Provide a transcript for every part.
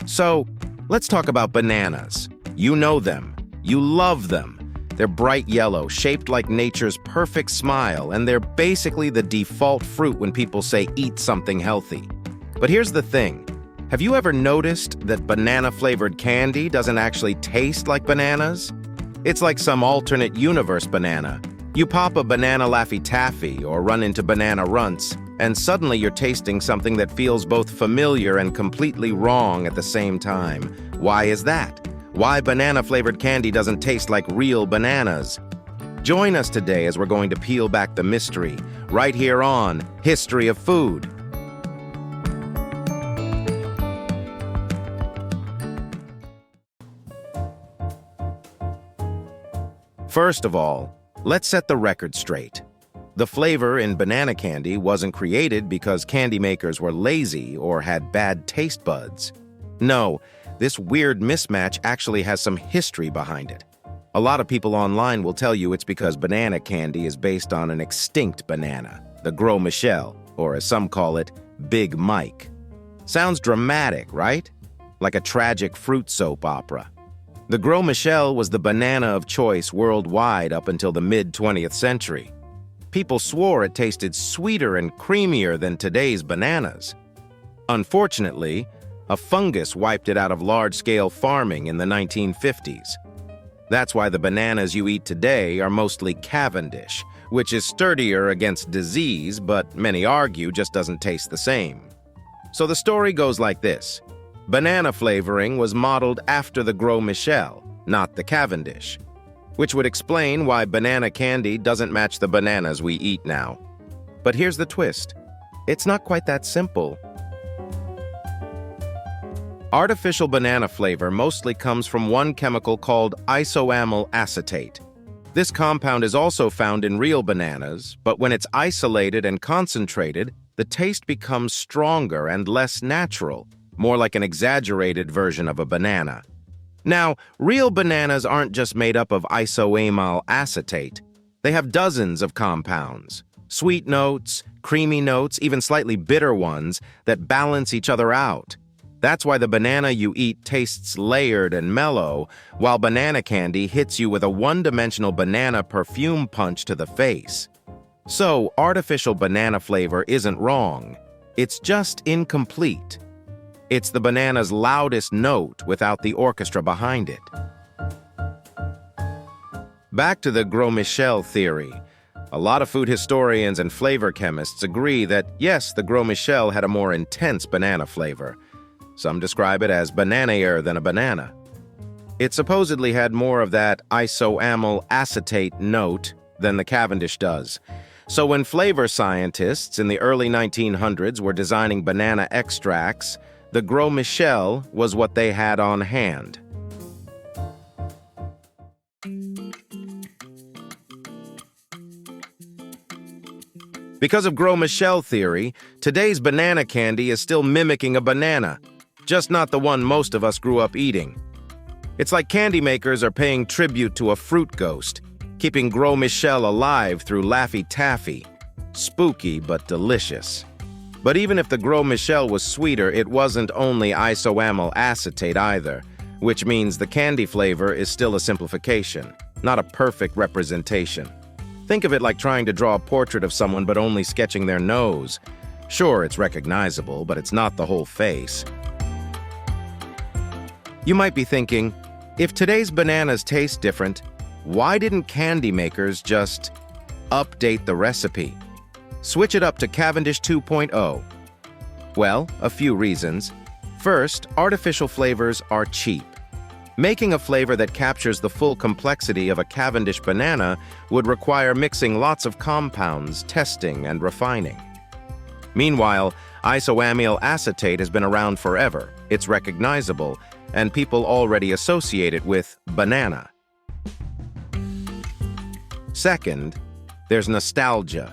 So, let's talk about bananas. You know them. You love them. They're bright yellow, shaped like nature's perfect smile, and they're basically the default fruit when people say eat something healthy. But here's the thing. Have you ever noticed that banana-flavored candy doesn't actually taste like bananas? It's like some alternate universe banana. You pop a banana Laffy Taffy or run into banana Runts, and suddenly you're tasting something that feels both familiar and completely wrong at the same time. Why is that? Why banana-flavored candy doesn't taste like real bananas? Join us today as we're going to peel back the mystery, right here on History of Food. First of all, let's set the record straight. The flavor in banana candy wasn't created because candy makers were lazy or had bad taste buds. No, this weird mismatch actually has some history behind it. A lot of people online will tell you it's because banana candy is based on an extinct banana, the Gros Michel, or as some call it, Big Mike. Sounds dramatic, right? Like a tragic fruit soap opera. The Gros Michel was the banana of choice worldwide up until the mid-20th century. People swore it tasted sweeter and creamier than today's bananas. Unfortunately, a fungus wiped it out of large-scale farming in the 1950s. That's why the bananas you eat today are mostly Cavendish, which is sturdier against disease, but many argue just doesn't taste the same. So the story goes like this. Banana flavoring was modeled after the Gros Michel, not the Cavendish, which would explain why banana candy doesn't match the bananas we eat now. But here's the twist. It's not quite that simple. Artificial banana flavor mostly comes from one chemical called isoamyl acetate. This compound is also found in real bananas, but when it's isolated and concentrated, the taste becomes stronger and less natural, more like an exaggerated version of a banana. Now, real bananas aren't just made up of isoamyl acetate. They have dozens of compounds, sweet notes, creamy notes, even slightly bitter ones that balance each other out. That's why the banana you eat tastes layered and mellow, while banana candy hits you with a one-dimensional banana perfume punch to the face. So, artificial banana flavor isn't wrong. It's just incomplete. It's the banana's loudest note without the orchestra behind it. Back to the Gros Michel theory. A lot of food historians and flavor chemists agree that, yes, the Gros Michel had a more intense banana flavor. Some describe it as banana-ier than a banana. It supposedly had more of that isoamyl acetate note than the Cavendish does. So when flavor scientists in the early 1900s were designing banana extracts, the Gros Michel was what they had on hand. Because of Gros Michel theory, today's banana candy is still mimicking a banana, just not the one most of us grew up eating. It's like candy makers are paying tribute to a fruit ghost, keeping Gros Michel alive through Laffy Taffy. Spooky but delicious. But even if the Gros Michel was sweeter, it wasn't only isoamyl acetate either, which means the candy flavor is still a simplification, not a perfect representation. Think of it like trying to draw a portrait of someone but only sketching their nose. Sure, it's recognizable, but it's not the whole face. You might be thinking, if today's bananas taste different, why didn't candy makers just update the recipe? Switch it up to Cavendish 2.0. Well, a few reasons. First, artificial flavors are cheap. Making a flavor that captures the full complexity of a Cavendish banana would require mixing lots of compounds, testing, and refining. Meanwhile, isoamyl acetate has been around forever. It's recognizable, and people already associate it with banana. Second, there's nostalgia.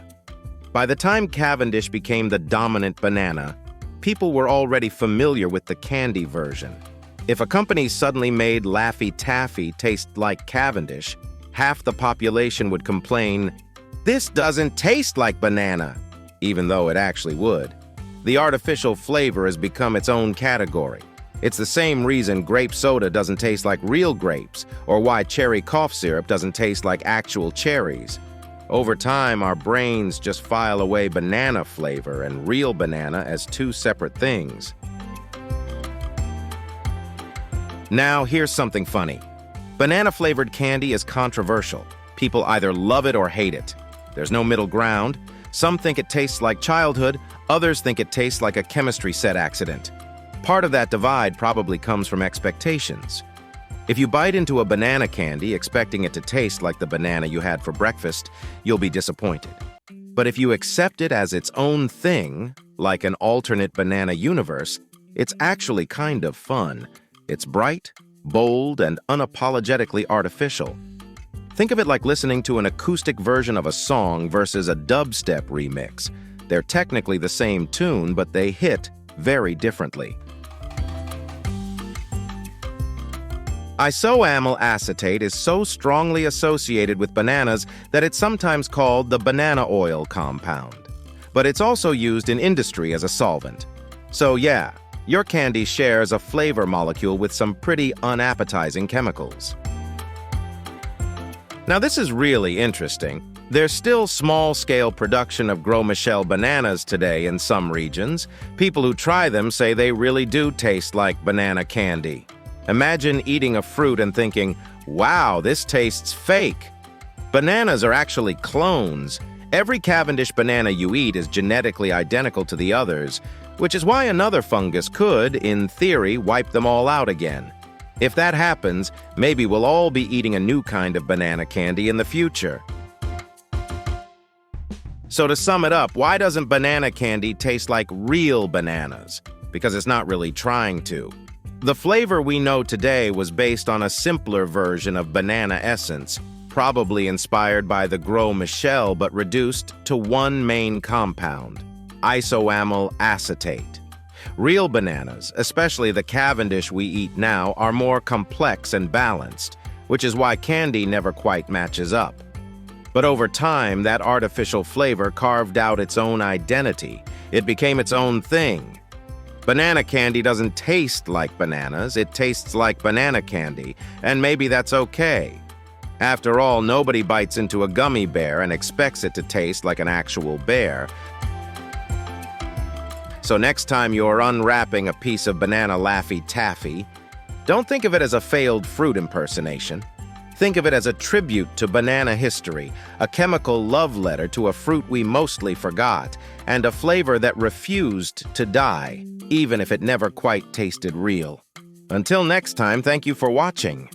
By the time Cavendish became the dominant banana, people were already familiar with the candy version. If a company suddenly made Laffy Taffy taste like Cavendish, half the population would complain, "This doesn't taste like banana," even though it actually would. The artificial flavor has become its own category. It's the same reason grape soda doesn't taste like real grapes, or why cherry cough syrup doesn't taste like actual cherries. Over time, our brains just file away banana flavor and real banana as two separate things. Now, here's something funny. Banana-flavored candy is controversial. People either love it or hate it. There's no middle ground. Some think it tastes like childhood, others think it tastes like a chemistry set accident. Part of that divide probably comes from expectations. If you bite into a banana candy expecting it to taste like the banana you had for breakfast, you'll be disappointed. But if you accept it as its own thing, like an alternate banana universe, it's actually kind of fun. It's bright, bold, and unapologetically artificial. Think of it like listening to an acoustic version of a song versus a dubstep remix. They're technically the same tune, but they hit very differently. Isoamyl acetate is so strongly associated with bananas that it's sometimes called the banana oil compound. But it's also used in industry as a solvent. So yeah, your candy shares a flavor molecule with some pretty unappetizing chemicals. Now this is really interesting. There's still small-scale production of Gros Michel bananas today in some regions. People who try them say they really do taste like banana candy. Imagine eating a fruit and thinking, wow, this tastes fake. Bananas are actually clones. Every Cavendish banana you eat is genetically identical to the others, which is why another fungus could, in theory, wipe them all out again. If that happens, maybe we'll all be eating a new kind of banana candy in the future. So to sum it up, why doesn't banana candy taste like real bananas? Because it's not really trying to. The flavor we know today was based on a simpler version of banana essence, probably inspired by the Gros Michel but reduced to one main compound, isoamyl acetate. Real bananas, especially the Cavendish we eat now, are more complex and balanced, which is why candy never quite matches up. But over time, that artificial flavor carved out its own identity. It became its own thing. Banana candy doesn't taste like bananas, it tastes like banana candy, and maybe that's okay. After all, nobody bites into a gummy bear and expects it to taste like an actual bear. So next time you're unwrapping a piece of banana Laffy Taffy, don't think of it as a failed fruit impersonation. Think of it as a tribute to banana history, a chemical love letter to a fruit we mostly forgot, and a flavor that refused to die, even if it never quite tasted real. Until next time, thank you for watching.